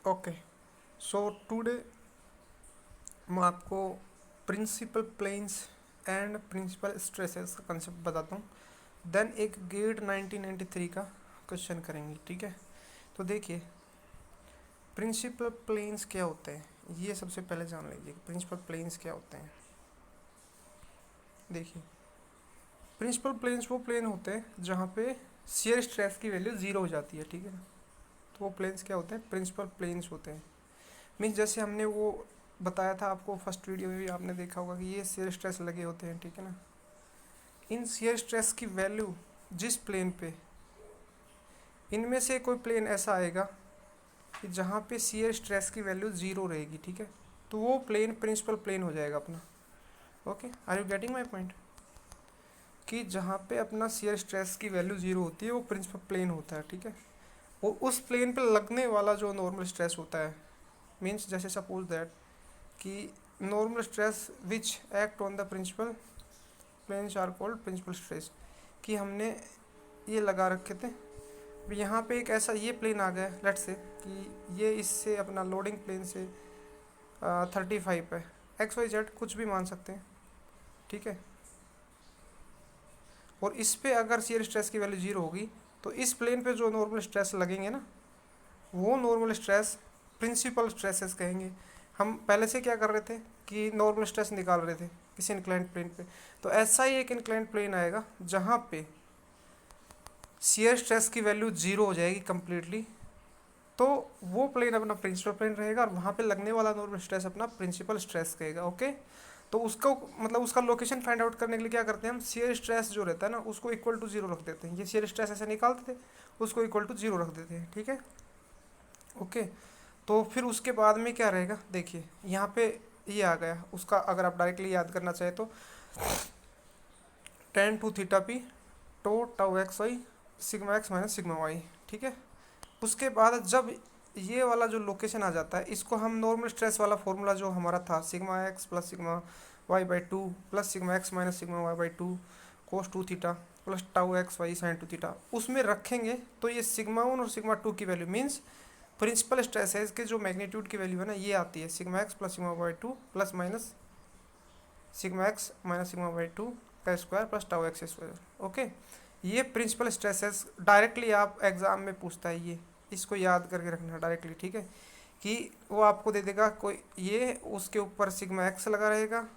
Okay, सो today मैं आपको principal planes and principal stresses का कंसेप्ट बताता हूँ। देन एक गेट 1993 का क्वेश्चन करेंगे, ठीक है। तो देखिए, प्रिंसिपल प्लेन्स क्या होते हैं ये सबसे पहले जान लीजिए। प्रिंसिपल प्लेन्स क्या होते हैं, देखिए प्रिंसिपल प्लेन्स वो प्लेन होते हैं जहाँ पे शियर स्ट्रेस की वैल्यू ज़ीरो हो जाती है, ठीक है ना। तो वो प्लेन्स क्या होते हैं, प्रिंसिपल प्लेन्स होते हैं। मीन्स जैसे हमने वो बताया था आपको फर्स्ट वीडियो में भी, आपने देखा होगा कि ये शियर स्ट्रेस लगे होते हैं, ठीक है ना। इन शियर स्ट्रेस की वैल्यू जिस प्लेन पे, इनमें से कोई प्लेन ऐसा आएगा कि जहाँ पे शियर स्ट्रेस की वैल्यू ज़ीरो रहेगी, ठीक है। तो वो प्लेन प्रिंसिपल प्लेन हो जाएगा अपना। Okay, are you getting my point? कि जहाँ पे अपना शियर स्ट्रेस की वैल्यू ज़ीरो होती है वो प्रिंसिपल प्लेन होता है, ठीक है। और उस प्लेन पे लगने वाला जो नॉर्मल स्ट्रेस होता है, मीन्स जैसे सपोज दैट कि normal stress which act on the principal planes are called principal stress. कि हमने ये लगा रखे थे, यहाँ पे एक ऐसा ये प्लेन आ गया, लेट से कि ये इससे अपना लोडिंग प्लेन से 35 है, एक्स वाई जेड कुछ भी मान सकते हैं, ठीक है। और इस पे अगर शियर स्ट्रेस की वैल्यू जीरो होगी तो इस प्लेन पे जो नॉर्मल स्ट्रेस लगेंगे ना, वो नॉर्मल स्ट्रेस प्रिंसिपल स्ट्रेसेस कहेंगे। हम पहले से क्या कर रहे थे कि नॉर्मल स्ट्रेस निकाल रहे थे किसी इंक्लाइंड प्लेन पे। तो ऐसा ही एक इंक्लाइंड प्लेन आएगा जहाँ पे शियर स्ट्रेस की वैल्यू जीरो हो जाएगी कम्प्लीटली, तो वो प्लेन अपना प्रिंसिपल प्लेन रहेगा और वहाँ पे लगने वाला नॉर्मल स्ट्रेस अपना प्रिंसिपल स्ट्रेस कहेगा। ओके, तो उसको मतलब उसका लोकेशन फाइंड आउट करने के लिए क्या करते हैं हम, शियर स्ट्रेस जो रहता है ना उसको इक्वल टू जीरो रख देते हैं। ये शियर स्ट्रेस ऐसे निकालते थे, उसको इक्वल टू जीरो रख देते हैं, ठीक है। ओके, तो फिर उसके बाद में क्या रहेगा, देखिए यहाँ पे ये आ गया उसका, अगर आप डायरेक्टली याद करना चाहे तो tan two theta p two tau x y sigma x minus sigma y, ठीक है। उसके बाद जब ये वाला जो लोकेशन आ जाता है, इसको हम नॉर्मल स्ट्रेस वाला फॉर्मूला जो हमारा था, sigma x plus sigma y by two plus sigma x minus sigma y by two cos two theta plus tau x y sine two theta, उसमें रखेंगे तो ये सिग्मा वन और सिग्मा टू की वैल्यू मीन्स प्रिंसिपल स्ट्रेस है इसके जो magnitude की वैल्यू है ना, ये आती है sigma x plus sigma by two plus minus sigma x minus sigma by two का square plus tau X square. Okay, ये प्रिंसिपल स्ट्रेसेस डायरेक्टली आप एग्जाम में पूछता है, ये इसको याद करके रखना डायरेक्टली, ठीक है। कि वो आपको दे देगा कोई, ये उसके ऊपर सिग्मा एक्स लगा रहेगा,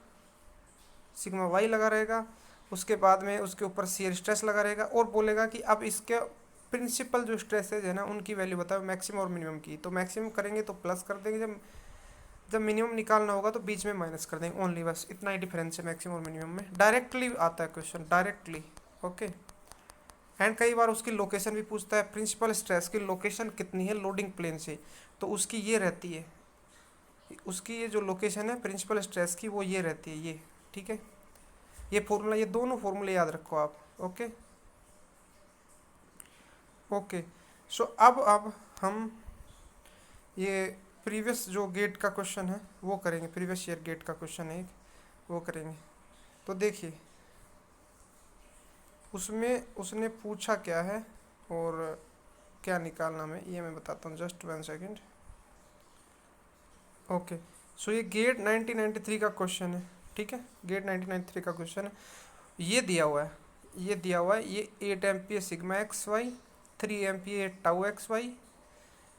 सिग्मा वाई लगा रहेगा, उसके बाद में उसके ऊपर शियर स्ट्रेस लगा रहेगा और बोलेगा कि अब इसके प्रिंसिपल जो स्ट्रेसेज है ना उनकी वैल्यू बताओ मैक्सिमम और मिनिमम की। तो मैक्सिमम करेंगे तो प्लस कर देंगे, जब जब मिनिमम निकालना होगा तो बीच में माइनस कर देंगे, ओनली बस इतना ही डिफरेंस है मैक्सिमम और मिनिमम में। डायरेक्टली आता है क्वेश्चन, डायरेक्टली। ओके, एंड कई बार उसकी लोकेशन भी पूछता है, प्रिंसिपल स्ट्रेस की लोकेशन कितनी है लोडिंग प्लेन से, तो उसकी ये रहती है, उसकी ये जो लोकेशन है प्रिंसिपल स्ट्रेस की वो ये रहती है, ये, ठीक है। ये फॉर्मूला, ये दोनों फॉर्मूले याद रखो आप। ओके ओके, सो अब हम ये प्रीवियस जो गेट का क्वेश्चन है वो करेंगे, प्रीवियस ईयर गेट का क्वेश्चन है एक, वो करेंगे। तो देखिए उसमें उसने पूछा क्या है और क्या निकालना में, ये मैं बताता हूँ, जस्ट वन सेकेंड। ओके, सो ये गेट 1993 का क्वेश्चन है, ठीक है। गेट 1993 का क्वेश्चन है, ये दिया हुआ है, ये दिया हुआ है, ये 8 ampere sigma x y, 3 ampere tau x y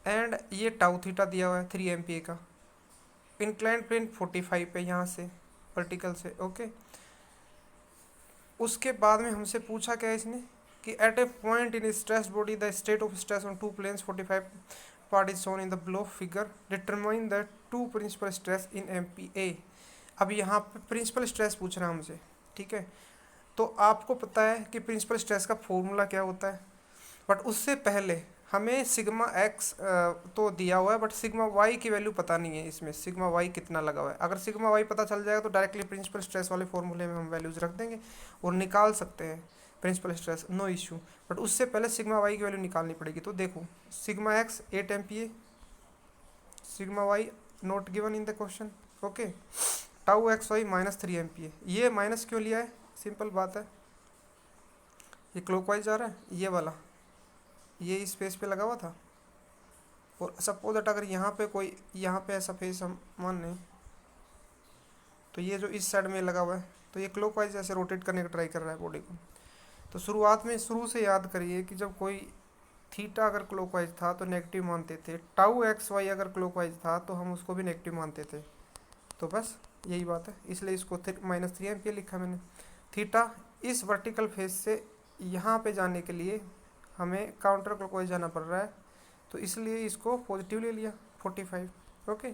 and ये टाउ थीटा दिया हुआ है 3 एम्पियर का। इंक्लाइंड प्लेन 45 है यहाँ से वर्टिकल से। ओके, उसके बाद में हमसे पूछा क्या है इसने कि at a point in stress body the state of stress on two planes 45 part is shown in the below figure, determine the two principal stress in MPa. अब यहाँ पे प्रिंसिपल स्ट्रेस पूछ रहा है हमसे, ठीक है। तो आपको पता है कि प्रिंसिपल स्ट्रेस का फॉर्मूला क्या होता है, बट उससे पहले हमें सिग्मा एक्स तो दिया हुआ है बट सिग्मा वाई की वैल्यू पता नहीं है, इसमें सिग्मा वाई कितना लगा हुआ है। अगर सिग्मा वाई पता चल जाएगा तो डायरेक्टली प्रिंसिपल स्ट्रेस वाले फॉर्मूले में हम वैल्यूज रख देंगे और निकाल सकते हैं principal stress, no issue. But उससे पहले सिग्मा वाई की वैल्यू निकालनी पड़ेगी। तो देखो sigma x 8 ampere, sigma y not given in the question. Okay, tau x y -3 ampere, ये माइनस क्यों लिया है, सिंपल बात है, ये क्लॉकवाइज जा रहा है, ये वाला ये इस पेज पे लगा हुआ था, और सपोज दैट अगर यहाँ पे कोई, यहाँ पे ऐसा फेस हम मान लें, तो ये जो इस साइड में लगा हुआ है, तो ये क्लॉकवाइज ऐसे रोटेट करने का ट्राई कर रहा है बॉडी को। तो शुरुआत में शुरू से याद करिए कि जब कोई थीटा अगर क्लॉकवाइज था तो नेगेटिव मानते थे, टाउ एक्स वाई अगर क्लॉकवाइज था तो हम उसको भी नेगेटिव मानते थे। तो बस यही बात है, इसलिए इसको -3 एम्पियर लिखा मैंने। थीटा इस वर्टिकल फेस से यहाँ पे जाने के लिए हमें काउंटर क्लॉकवाइज जाना पड़ रहा है, तो इसलिए इसको पॉजिटिव ले लिया 45। ओके,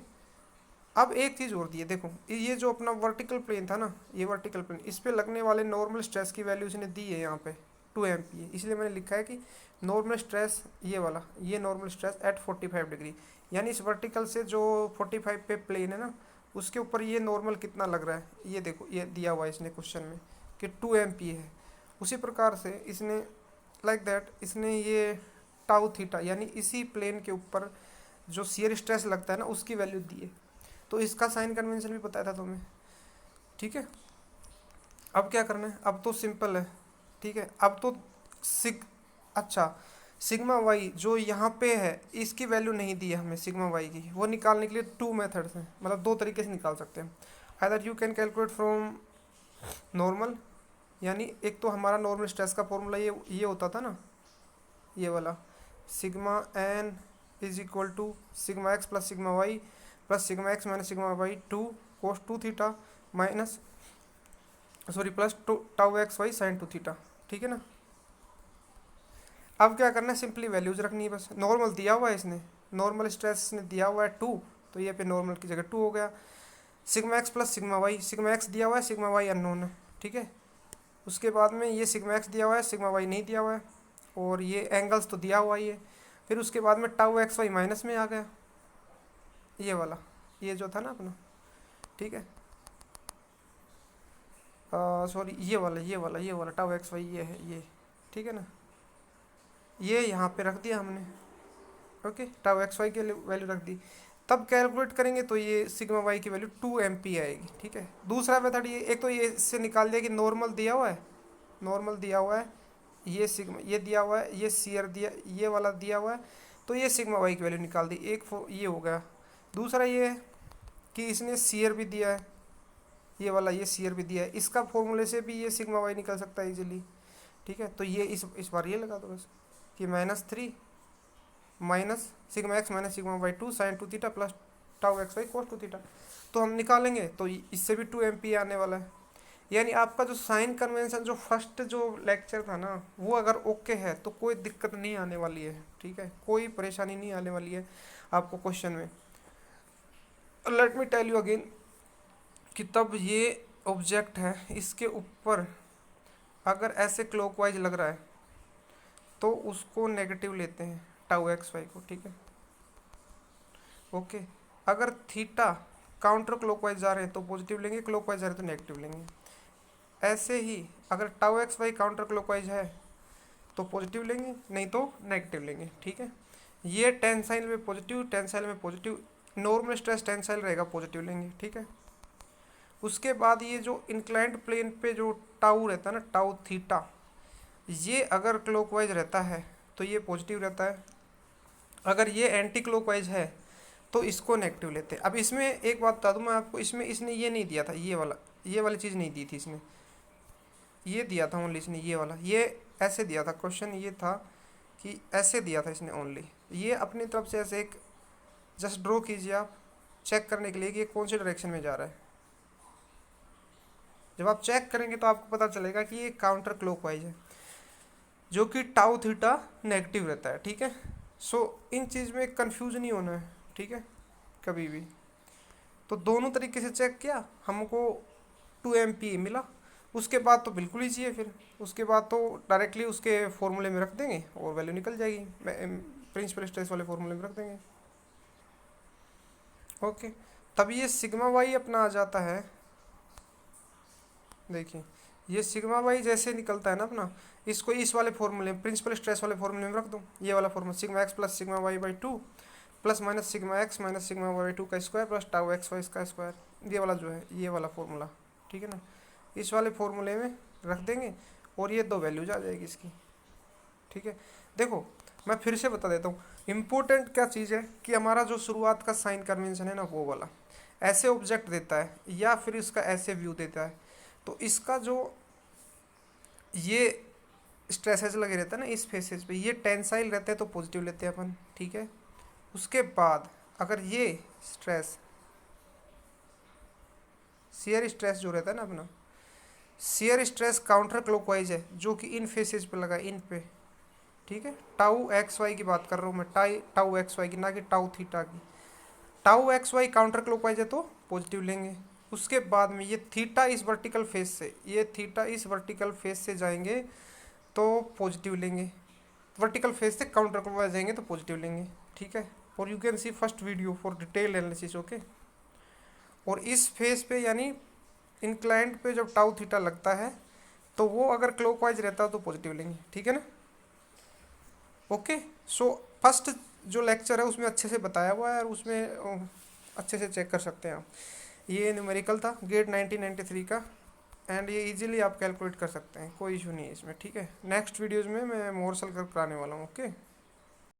अब एक चीज़ और दी है, देखो ये जो अपना वर्टिकल प्लेन था ना, ये वर्टिकल प्लेन, इस पे लगने वाले नॉर्मल स्ट्रेस की वैल्यू इसने दी है यहाँ पे 2 MPa, इसलिए मैंने लिखा है कि नॉर्मल स्ट्रेस ये वाला, ये नॉर्मल स्ट्रेस एट 45 डिग्री, यानी इस वर्टिकल से जो 45 पे प्लेन है ना, उसके ऊपर ये नॉर्मल कितना लग रहा है, ये देखो ये दिया हुआ है इसने क्वेश्चन में कि 2 MPa है। उसी प्रकार से इसने लाइक दैट इसने ये टाउ थीटा यानी इसी प्लेन के ऊपर जो शियर स्ट्रेस लगता है ना, उसकी वैल्यू दी है। तो इसका साइन कन्वेंशन भी बताया था तुम्हें, ठीक है। अब क्या करना है, अब तो सिंपल है, ठीक है। अब तो सिग्मा वाई जो यहाँ पे है इसकी वैल्यू नहीं दी है हमें, सिग्मा वाई की, वो निकालने के लिए 2 मेथड्स हैं, मतलब 2 तरीके से निकाल सकते हैं। Either you can calculate from normal, यानी एक तो हमारा नॉर्मल स्ट्रेस का फॉर्मूला ये होता था ना, ये वाला sigma n is equal to sigma x plus sigma y plus sigma x minus sigma Y 2 cos 2 theta minus plus tau x y sine 2 theta, ठीक है ना। अब क्या करना है, सिंपली वैल्यूज रखनी है बस। नॉर्मल दिया हुआ है इसने, नॉर्मल स्ट्रेस ने दिया हुआ है 2, तो ये पे नॉर्मल की जगह 2 हो गया। Sigma x plus sigma y, sigma x दिया हुआ है, सिग्मा वाई अननोन है, ठीक है। उसके बाद में ये सिग्मा एक्स दिया हुआ है, सिग्मा वाई नहीं दिया हुआ है, और ये एंगल्स तो दिया हुआ ही है। फिर उसके बाद में टाउ एक्स वाई माइनस में आ गया, ये वाला, ये जो था ना अपना, ठीक है, सॉरी ये वाला टाउ एक्स वाई ये है, ये ठीक है ना, ये यहाँ पे रख दिया हमने। ओके, टाउ एक्स वाई की वैल्यू रख दी। तब कैलकुलेट करेंगे तो ये सिग्मा वाई की वैल्यू 2 MPa आएगी, ठीक है। दूसरा मेथड ये, एक तो ये इससे निकाल दिया कि नॉर्मल दिया हुआ है, नॉर्मल दिया हुआ है, ये सिग्मा ये दिया हुआ है, ये सीयर दिया, ये वाला दिया हुआ है, तो ये सिग्मा वाई की वैल्यू निकाल दी, एक ये हो गया। दूसरा ये है कि इसने सीयर भी दिया है, ये वाला ये सीयर भी दिया है, इसका फॉर्मूले से भी ये सिग्मा वाई निकल सकता है इजीली, ठीक है। तो ये इस बार ये लगा दो बस कि -3 minus sigma x minus sigma Y 2 sine 2 theta plus tau x Y cos 2 theta. तो हम निकालेंगे तो इससे भी 2 MPa आने वाला है। यानी आपका जो साइन कन्वेंशन जो फर्स्ट जो लेक्चर था ना, वो अगर ओके है तो कोई दिक्कत नहीं आने वाली है, ठीक है, कोई परेशानी नहीं आने वाली है आपको क्वेश्चन में। Let me tell you again कि तब ये ऑब्जेक्ट है, इसके ऊपर अगर ऐसे क्लॉकवाइज लग रहा है तो उसको नेगेटिव लेते हैं टाउ एक्स वाई को, ठीक है। ओके, अगर थीटा काउंटर क्लॉकवाइज जा रहे हैं तो पॉजिटिव लेंगे, क्लॉकवाइज जा रहे हैं तो नेगेटिव लेंगे। ऐसे ही अगर tau x y counter clockwise है तो पॉजिटिव लेंगे, नहीं तो नेगेटिव लेंगे, ठीक है। ये टेंसाइल में पॉजिटिव, टेंसाइल में पॉजिटिव, नॉर्मल स्ट्रेस टेंसाइल रहेगा पॉजिटिव लेंगे, ठीक है। उसके बाद ये जो इंक्लाइंड प्लेन पे जो टाउ रहता है ना, टाउ थीटा, ये अगर क्लॉकवाइज रहता है तो ये पॉजिटिव रहता है, अगर ये एंटी क्लॉकवाइज है तो इसको नेगेटिव लेते हैं। अब इसमें एक बात बता दूँ मैं आपको, इसमें इसने ये नहीं दिया था, ये वाली चीज़ नहीं दी थी इसने, ये दिया था ओनली इसने, ये वाला ये ऐसे दिया था। क्वेश्चन ये था कि ऐसे दिया था इसने ओनली, ये अपनी तरफ से ऐसे एक जस्ट ड्रॉ कीजिए आप चेक करने के लिए कि ये कौन से डायरेक्शन में जा रहा है। जब आप चेक करेंगे तो आपको पता चलेगा कि ये काउंटर क्लॉकवाइज है, जो कि टाउ थीटा नेगेटिव रहता है, ठीक है। सो इन चीज़ में कंफ्यूज नहीं होना है, ठीक है, कभी भी। तो दोनों तरीके से चेक किया, हमको 2 MPa मिला। उसके बाद तो बिल्कुल ही चाहिए, फिर उसके बाद तो डायरेक्टली उसके फॉर्मूले में रख देंगे और वैल्यू निकल जाएगी, प्रिंसिपल स्ट्रेस वाले फॉर्मूले में रख देंगे। ओके, तब ये सिग्मा वाई अपना आ जाता है, देखिए ये सिग्मा वाई जैसे निकलता है ना अपना, इसको इस वाले फॉर्मूले में, प्रिंसिपल स्ट्रेस वाले फॉर्मूले में रख दूँ। ये वाला formula sigma x plus sigma y by 2 plus minus sigma x minus sigma Y 2 का square plus tau x y का स्क्वायर, ये वाला जो है ये वाला फॉर्मूला, ठीक है ना। इस वाले फॉर्मूले में रख देंगे और ये 2 वैल्यूज आ जाएगी इसकी, ठीक है। देखो मैं फिर से बता देता हूँ, इम्पोर्टेंट क्या चीज़ है कि हमारा जो शुरुआत का साइन कन्वेंशन है ना वो वाला ऐसे ऑब्जेक्ट देता है या फिर इसका ऐसे व्यू देता है, तो इसका जो ये स्ट्रेसेस लगे रहता है ना इस फेसेस पे, ये टेंसाइल रहते हैं तो पॉजिटिव लेते हैं अपन, ठीक है। उसके बाद अगर ये स्ट्रेस शियर स्ट्रेस जो रहता है ना अपना, शियर स्ट्रेस काउंटर क्लॉकवाइज है जो कि इन फेसेस पे लगा, इन पे, ठीक है। टाउ एक्स वाई की बात कर रहा हूँ मैं, टाउ एक्स वाई की, ना कि टाउ थीटा की। Tau x y counter clockwise है तो पॉजिटिव लेंगे। उसके बाद में ये थीटा इस वर्टिकल फेस से, ये थीटा इस वर्टिकल फेस से जाएंगे तो पॉजिटिव लेंगे, वर्टिकल फेस से काउंटर क्लॉकवाइज जाएंगे तो पॉजिटिव लेंगे, ठीक है। और you can see first video for detail analysis, okay. और इस फेस पे यानी इंक्लाइंट पे जब टाउ थीटा लगता है तो वो अगर क्लॉकवाइज रहता है तो पॉजिटिव लेंगे, ठीक है ना, ओके। सो फर्स्ट जो लेक्चर है उसमें अच्छे से बताया हुआ है और उसमें अच्छे से चेक कर सकते हैं आप। ये न्यूमेरिकल था गेट 1993 का, एंड ये इजीली आप कैलकुलेट कर सकते हैं, कोई इशू नहीं है इसमें, ठीक है। नेक्स्ट वीडियोज़ में मैं मोरसल कर कराने वाला हूँ, ओके।